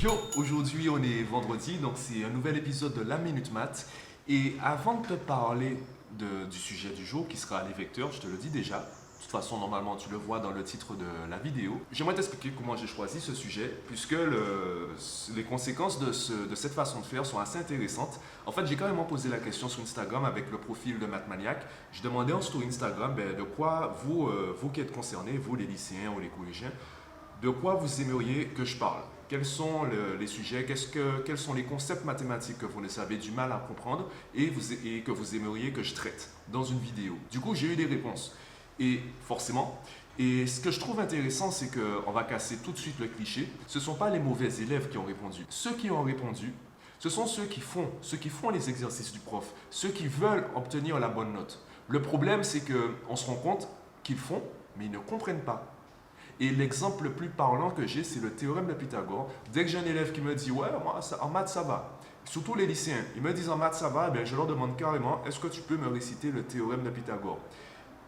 Yo, aujourd'hui on est vendredi, donc c'est un nouvel épisode de la Minute Math. Et avant de te parler du sujet du jour, qui sera les vecteurs, je te le dis déjà. De toute façon, normalement, tu le vois dans le titre de la vidéo. J'aimerais t'expliquer comment j'ai choisi ce sujet, puisque les conséquences de cette façon de faire sont assez intéressantes. En fait, j'ai carrément posé la question sur Instagram avec le profil de Mathmaniac. Je demandais en story Instagram de quoi vous qui êtes concernés, vous les lycéens ou les collégiens, de quoi vous aimeriez que je parle. Quels sont les sujets, quels sont les concepts mathématiques que vous ne savez du mal à comprendre et que vous aimeriez que je traite dans une vidéo. Du coup, j'ai eu des réponses. Et forcément, et ce que je trouve intéressant, c'est qu'on va casser tout de suite le cliché. Ce ne sont pas les mauvais élèves qui ont répondu. Ceux qui ont répondu, ce sont ceux qui font les exercices du prof, ceux qui veulent obtenir la bonne note. Le problème, c'est qu'on se rend compte qu'ils font, mais ils ne comprennent pas. Et l'exemple le plus parlant que j'ai, c'est le théorème de Pythagore. Dès que j'ai un élève qui me dit « Ouais, moi, en maths, ça va », surtout les lycéens, ils me disent « En maths, ça va », je leur demande carrément « Est-ce que tu peux me réciter le théorème de Pythagore ?»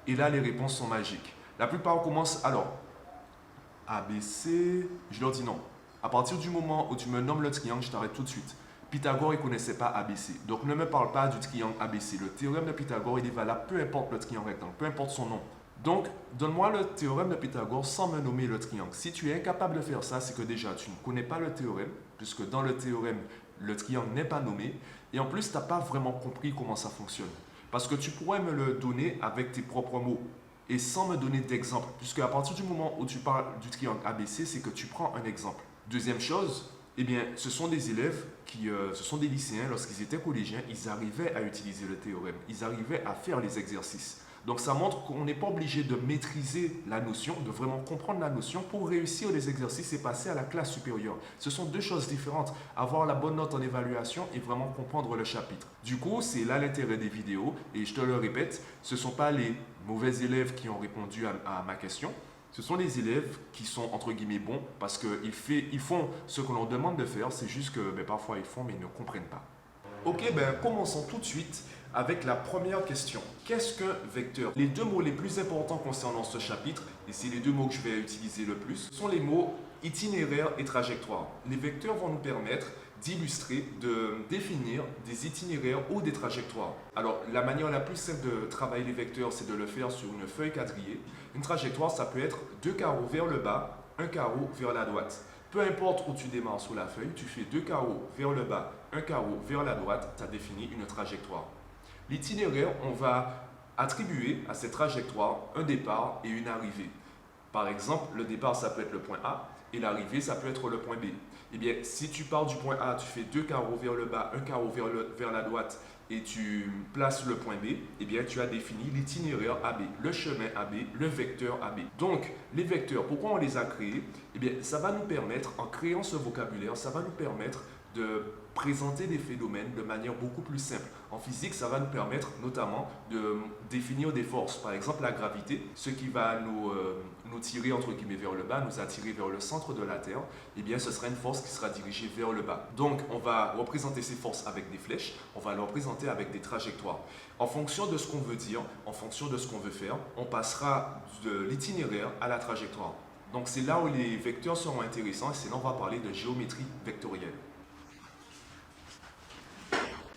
Et là, les réponses sont magiques. La plupart commencent alors A, B, C. Je leur dis non. À partir du moment où tu me nommes le triangle, je t'arrête tout de suite. Pythagore, il ne connaissait pas ABC. Donc, ne me parle pas du triangle ABC. Le théorème de Pythagore, il est valable peu importe le triangle rectangle, peu importe son nom. Donc, donne-moi le théorème de Pythagore sans me nommer le triangle. Si tu es incapable de faire ça, c'est que déjà, tu ne connais pas le théorème, puisque dans le théorème, le triangle n'est pas nommé. Et en plus, tu n'as pas vraiment compris comment ça fonctionne. Parce que tu pourrais me le donner avec tes propres mots et sans me donner d'exemple. Puisque à partir du moment où tu parles du triangle ABC, c'est que tu prends un exemple. Deuxième chose, eh bien, ce sont des élèves ce sont des lycéens, lorsqu'ils étaient collégiens, ils arrivaient à utiliser le théorème. Ils arrivaient à faire les exercices. Donc ça montre qu'on n'est pas obligé de maîtriser la notion, de vraiment comprendre la notion pour réussir les exercices et passer à la classe supérieure. Ce sont deux choses différentes. Avoir la bonne note en évaluation et vraiment comprendre le chapitre. Du coup, c'est là l'intérêt des vidéos et je te le répète, ce ne sont pas les mauvais élèves qui ont répondu à ma question. Ce sont les élèves qui sont entre guillemets bons parce qu'ils font ce qu'on leur demande de faire. C'est juste que parfois ils font mais ils ne comprennent pas. Ok, commençons tout de suite avec la première question. Qu'est-ce qu'un vecteur? Les deux mots les plus importants concernant ce chapitre, et c'est les deux mots que je vais utiliser le plus, sont les mots itinéraire et trajectoire. Les vecteurs vont nous permettre d'illustrer, de définir des itinéraires ou des trajectoires. Alors, la manière la plus simple de travailler les vecteurs, c'est de le faire sur une feuille quadrillée. Une trajectoire, ça peut être deux carreaux vers le bas, un carreau vers la droite. Peu importe où tu démarres sur la feuille, tu fais deux carreaux vers le bas, un carreau vers la droite, tu as défini une trajectoire. L'itinéraire, on va attribuer à cette trajectoire un départ et une arrivée. Par exemple, le départ, ça peut être le point A et l'arrivée, ça peut être le point B. Eh bien, si tu pars du point A, tu fais deux carreaux vers le bas, un carreau vers la droite et tu places le point B, eh bien, tu as défini l'itinéraire AB, le chemin AB, le vecteur AB. Donc, les vecteurs, pourquoi on les a créés? Eh bien, ça va nous permettre, en créant ce vocabulaire, ça va nous permettre de présenter des phénomènes de manière beaucoup plus simple. En physique, ça va nous permettre notamment de définir des forces. Par exemple, la gravité, ce qui va nous tirer entre guillemets vers le bas, nous attirer vers le centre de la Terre, eh bien, ce sera une force qui sera dirigée vers le bas. Donc, on va représenter ces forces avec des flèches, on va les représenter avec des trajectoires. En fonction de ce qu'on veut dire, en fonction de ce qu'on veut faire, on passera de l'itinéraire à la trajectoire. Donc, c'est là où les vecteurs seront intéressants et c'est là où on va parler de géométrie vectorielle.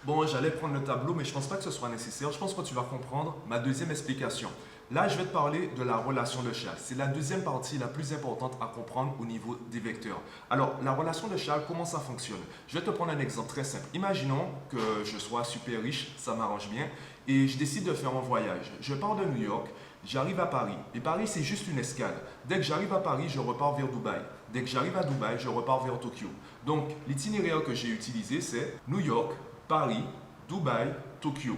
Bon, j'allais prendre le tableau, mais je ne pense pas que ce soit nécessaire. Je pense que tu vas comprendre ma deuxième explication. Là, je vais te parler de la relation de Charles. C'est la deuxième partie la plus importante à comprendre au niveau des vecteurs. Alors, la relation de Charles, comment ça fonctionne? Je vais te prendre un exemple très simple. Imaginons que je sois super riche, ça m'arrange bien, et je décide de faire un voyage. Je pars de New York, j'arrive à Paris. Et Paris, c'est juste une escale. Dès que j'arrive à Paris, je repars vers Dubaï. Dès que j'arrive à Dubaï, je repars vers Tokyo. Donc, l'itinéraire que j'ai utilisé, c'est New York, Paris, Dubaï, Tokyo.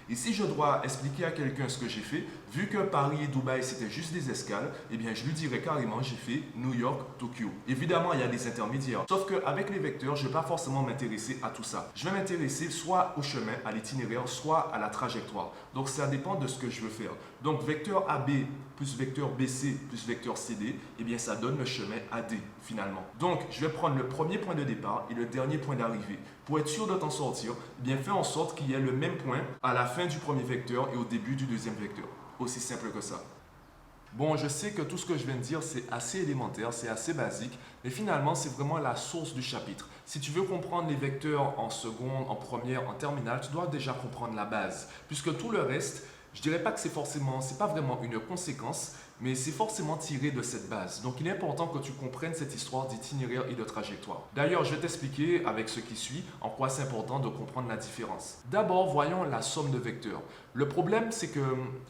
Et si je dois expliquer à quelqu'un ce que j'ai fait, vu que Paris et Dubaï c'était juste des escales, eh bien je lui dirais carrément j'ai fait New York, Tokyo. Évidemment, il y a des intermédiaires. Sauf qu'avec les vecteurs, je ne vais pas forcément m'intéresser à tout ça. Je vais m'intéresser soit au chemin, à l'itinéraire, soit à la trajectoire. Donc ça dépend de ce que je veux faire. Donc vecteur AB plus vecteur BC plus vecteur CD, eh bien ça donne le chemin AD finalement. Donc je vais prendre le premier point de départ et le dernier point d'arrivée. Pour être sûr de t'en sortir, eh bien fais en sorte qu'il y ait le même point à la fin du premier vecteur et au début du deuxième vecteur. Aussi simple que ça. Bon, je sais que tout ce que je viens de dire, c'est assez élémentaire, c'est assez basique, mais finalement, c'est vraiment la source du chapitre. Si tu veux comprendre les vecteurs en seconde, en première, en terminale, tu dois déjà comprendre la base, puisque tout le reste, je dirais pas que c'est pas vraiment une conséquence, mais c'est forcément tiré de cette base. Donc, il est important que tu comprennes cette histoire d'itinéraire et de trajectoire. D'ailleurs, je vais t'expliquer avec ce qui suit en quoi c'est important de comprendre la différence. D'abord, voyons la somme de vecteurs. Le problème, c'est que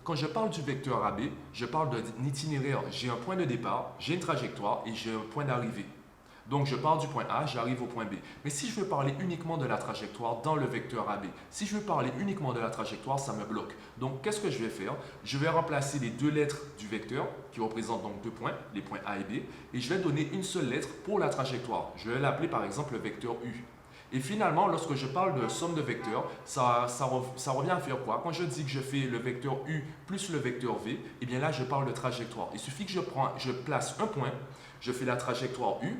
quand je parle du vecteur AB, je parle d'un itinéraire. J'ai un point de départ, j'ai une trajectoire et j'ai un point d'arrivée. Donc, je pars du point A, j'arrive au point B. Mais si je veux parler uniquement de la trajectoire dans le vecteur AB, si je veux parler uniquement de la trajectoire, ça me bloque. Donc, qu'est-ce que je vais faire? Je vais remplacer les deux lettres du vecteur, qui représentent donc deux points, les points A et B, et je vais donner une seule lettre pour la trajectoire. Je vais l'appeler par exemple le vecteur U. Et finalement, lorsque je parle de somme de vecteurs, ça revient à faire quoi? Quand je dis que je fais le vecteur U plus le vecteur V, eh bien là, je parle de trajectoire. Il suffit que je place un point, je fais la trajectoire U.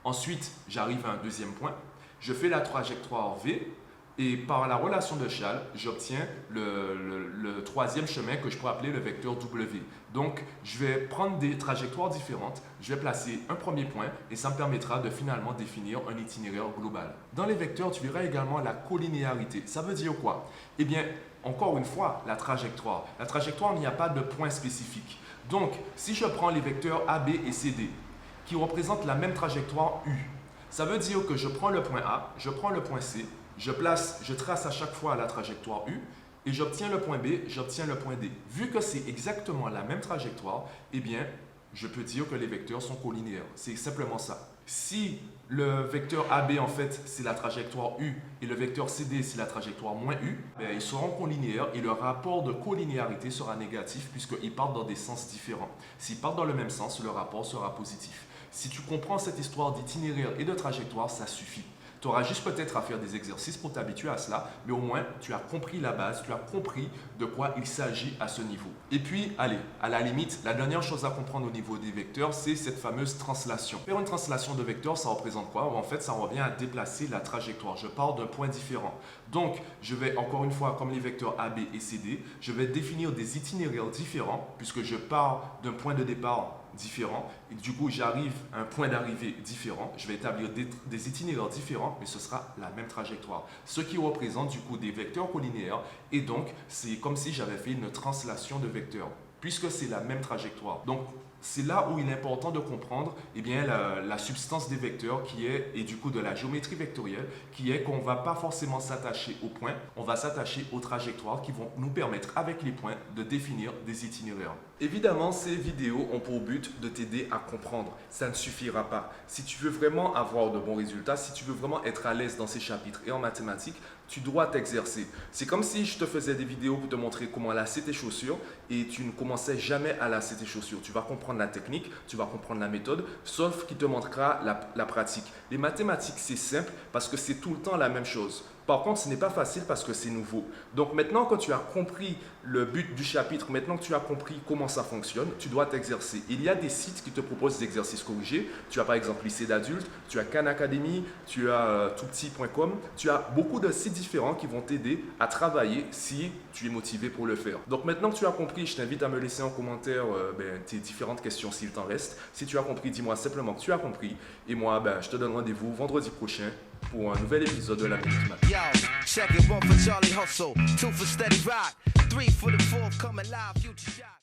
Ensuite, j'arrive à un deuxième point, je fais la trajectoire V et par la relation de Chasles, j'obtiens le troisième chemin que je pourrais appeler le vecteur W. Donc, je vais prendre des trajectoires différentes, je vais placer un premier point et ça me permettra de finalement définir un itinéraire global. Dans les vecteurs, tu verras également la collinéarité. Ça veut dire quoi? Eh bien, encore une fois, la trajectoire. La trajectoire, il n'y a pas de point spécifique. Donc, si je prends les vecteurs AB et CD, qui représentent la même trajectoire U. Ça veut dire que je prends le point A, je prends le point C, je trace à chaque fois la trajectoire U et j'obtiens le point B, j'obtiens le point D. Vu que c'est exactement la même trajectoire, eh bien, je peux dire que les vecteurs sont collinéaires. C'est simplement ça. Si le vecteur AB, en fait, c'est la trajectoire U et le vecteur CD, c'est la trajectoire moins U, bien, ils seront collinéaires et le rapport de collinéarité sera négatif puisqu'ils partent dans des sens différents. S'ils partent dans le même sens, le rapport sera positif. Si tu comprends cette histoire d'itinéraire et de trajectoire, ça suffit. Tu auras juste peut-être à faire des exercices pour t'habituer à cela, mais au moins tu as compris la base, tu as compris de quoi il s'agit à ce niveau. Et puis, allez, à la limite, la dernière chose à comprendre au niveau des vecteurs, c'est cette fameuse translation. Faire une translation de vecteurs, ça représente quoi? En fait, ça revient à déplacer la trajectoire. Je pars d'un point différent. Donc, je vais encore une fois, comme les vecteurs AB et CD, je vais définir des itinéraires différents puisque je pars d'un point de départ différent et du coup j'arrive à un point d'arrivée différent. Je vais établir des itinéraires différents mais ce sera la même trajectoire, ce qui représente du coup des vecteurs collinéaires et donc c'est comme si j'avais fait une translation de vecteurs puisque c'est la même trajectoire. Donc c'est là où il est important de comprendre eh bien, la substance des vecteurs et du coup de la géométrie vectorielle qui est qu'on ne va pas forcément s'attacher aux points, on va s'attacher aux trajectoires qui vont nous permettre avec les points de définir des itinéraires. Évidemment, ces vidéos ont pour but de t'aider à comprendre. Ça ne suffira pas. Si tu veux vraiment avoir de bons résultats, si tu veux vraiment être à l'aise dans ces chapitres et en mathématiques, tu dois t'exercer. C'est comme si je te faisais des vidéos pour te montrer comment lasser tes chaussures et tu ne commençais jamais à lasser tes chaussures. Tu vas comprendre la technique, tu vas comprendre la méthode, sauf qu'il te montrera la pratique. Les mathématiques, c'est simple parce que c'est tout le temps la même chose. Par contre, ce n'est pas facile parce que c'est nouveau. Donc maintenant, quand tu as compris le but du chapitre, maintenant que tu as compris comment ça fonctionne, tu dois t'exercer. Il y a des sites qui te proposent des exercices corrigés. Tu as par exemple Lycée d'adultes, tu as Khan Academy, tu as toutppetit.com. Tu as beaucoup de sites différents qui vont t'aider à travailler si tu es motivé pour le faire. Donc maintenant que tu as compris, je t'invite à me laisser en commentaire tes différentes questions s'il t'en reste. Si tu as compris, dis-moi simplement que tu as compris. Et moi, je te donne rendez-vous vendredi prochain pour un nouvel épisode de la Minute Math. Yo, check it, 1 for Charlie Hustle, 2 for Steady Rock, 3 for the forthcoming live future shot.